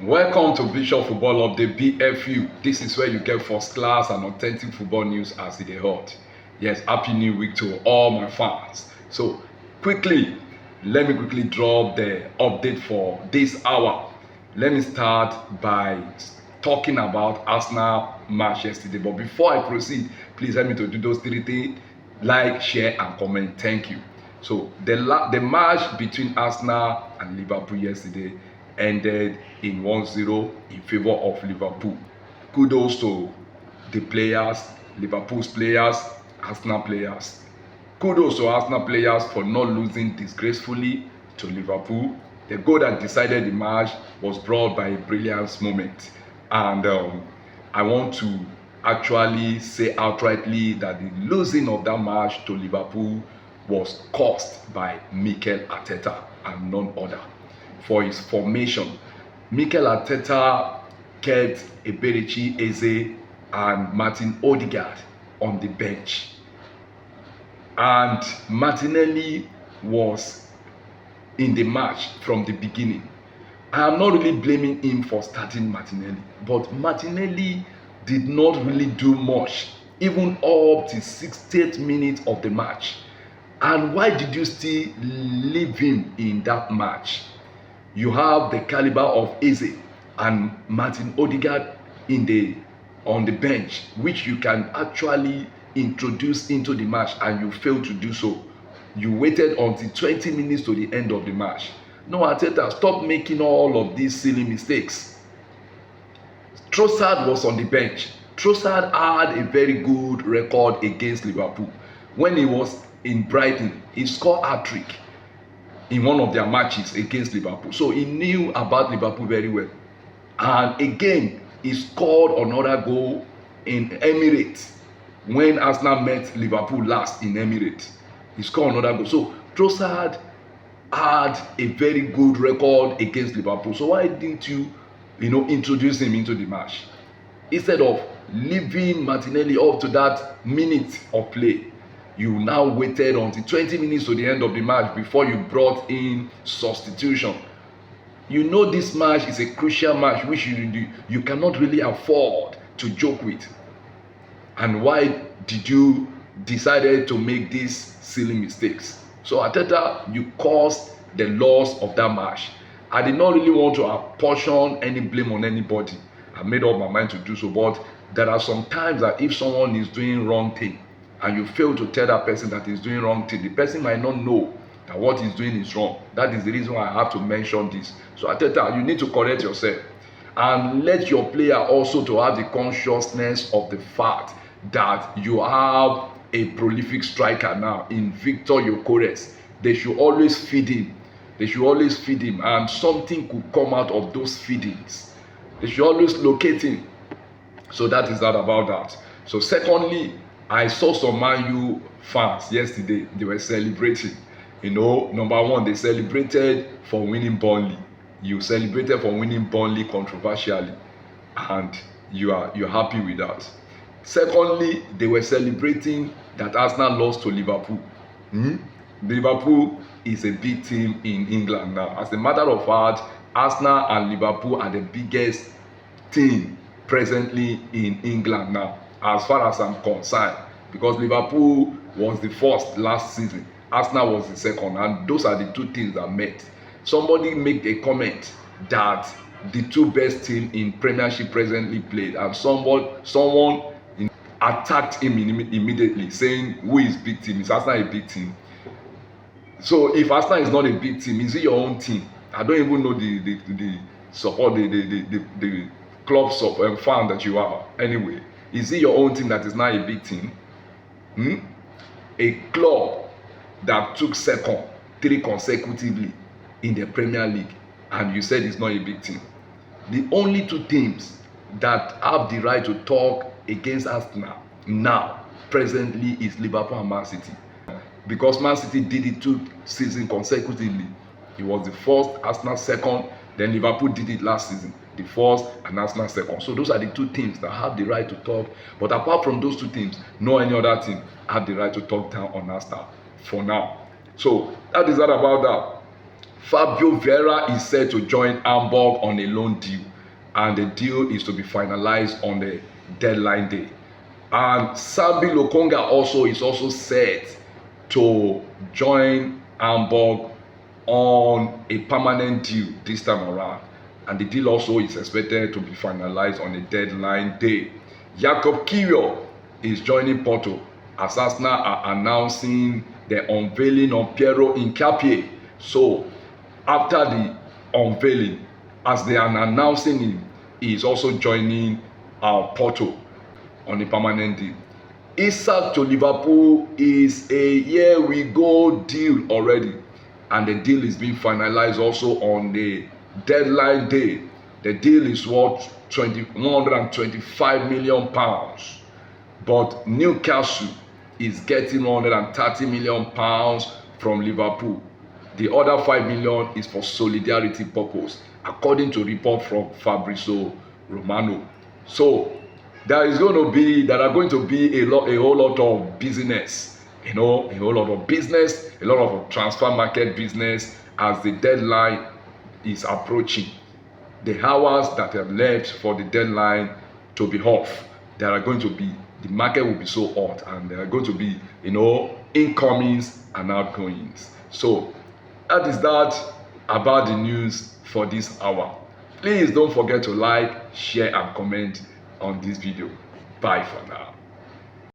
Welcome to Visual Football Update BFU. This is where you get first class and authentic football news as it is hot. Yes, happy new week to all my fans. So let me quickly drop the update for this hour. Let me start by talking about Arsenal match yesterday. But before I proceed, please help me to do those three things: like, share, and comment. Thank you. So the match between Arsenal and Liverpool yesterday ended in 1-0 in favor of Liverpool. Kudos to the players, Liverpool's players, Arsenal players. Kudos to Arsenal players for not losing disgracefully to Liverpool. The goal that decided the match was brought by a brilliant moment. And I want to actually say outrightly that the losing of that match to Liverpool was caused by Mikel Arteta and none other. For his formation, Mikel Arteta kept Eberechi Eze and Martin Odegaard on the bench, and Martinelli was in the match from the beginning. I am not really blaming him for starting Martinelli, but Martinelli did not really do much even up to 60th minute of the match. And why did you still leave him in that match? You have the caliber of Eze and Martin Odegaard on the bench, which you can actually introduce into the match, and you failed to do so. You waited until 20 minutes to the end of the match. No, Arteta, stop making all of these silly mistakes. Trossard was on the bench. Trossard had a very good record against Liverpool. When he was in Brighton, he scored a hat-trick in one of their matches against Liverpool. So he knew about Liverpool very well. And again, he scored another goal in Emirates when Arsenal met Liverpool last in Emirates. He scored another goal. So Trossard had a very good record against Liverpool. So why didn't you introduce him into the match? Instead of leaving Martinelli up to that minute of play, you now waited until 20 minutes to the end of the match before you brought in substitution. You know this match is a crucial match which you cannot really afford to joke with. And why did you decide to make these silly mistakes? So Arteta, you caused the loss of that match. I did not really want to apportion any blame on anybody. I made up my mind to do so, but there are some times that if someone is doing wrong thing and you fail to tell that person that he's doing wrong thing, the person might not know that what he's doing is wrong. That is the reason why I have to mention this. So Arteta, you need to correct yourself and let your player also to have the consciousness of the fact that you have a prolific striker now in Victor Gyökeres. They should always feed him. And something could come out of those feedings. They should always locate him. So that is that about that. So secondly, I saw some Man U fans yesterday. They were celebrating. Number one, they celebrated for winning Burnley. You celebrated for winning Burnley controversially, and you're happy with that. Secondly, they were celebrating that Arsenal lost to Liverpool. Liverpool is a big team in England now. As a matter of fact, Arsenal and Liverpool are the biggest team presently in England now, as far as I'm concerned, because Liverpool was the first last season, Arsenal was the second, and those are the two teams that met. Somebody made a comment that the two best teams in Premiership presently played, and someone attacked him immediately, saying, "Who is big team? Is Arsenal a big team?" So if Arsenal is not a big team, is it your own team? I don't even know the support, the club fan that you are. Anyway, is it your own team that is not a big team? A club that took second 3 consecutively in the Premier League, and you said it's not a big team. The only two teams that have the right to talk against Arsenal now presently is Liverpool and Man City, because Man City did it 2 seasons consecutively. It was the first, Arsenal second, then Liverpool did it last season, the first and Arsenal second. So those are the two teams that have the right to talk. But apart from those two teams, no any other team have the right to talk down on Arsenal for now. So that is that about that. Fabio Vieira is set to join Hamburg on a loan deal. and the deal is to be finalized on the deadline day. And Sambi Lokonga also is also set to join Hamburg on a permanent deal this time around, and the deal also is expected to be finalized on a deadline day. Jakob Kiwior is joining Porto as Arsenal are announcing the unveiling of Piero Hincapié. So after the unveiling, as they are announcing him, he is also joining Porto on a permanent deal. Isak to Liverpool is a here we go deal already, and the deal is being finalized also on the deadline day. The deal is worth 125 million pounds, but Newcastle is getting 130 million pounds from Liverpool. The other 5 million is for solidarity purpose, according to report from Fabrizio Romano. So there are going to be a whole lot of business, a whole lot of business, a lot of transfer market business as the deadline is approaching. The hours that have left for the deadline to be off, the market will be so hot, and there are going to be, incomings and outgoings. So that is that about the news for this hour. Please don't forget to like, share, and comment on this video. Bye for now.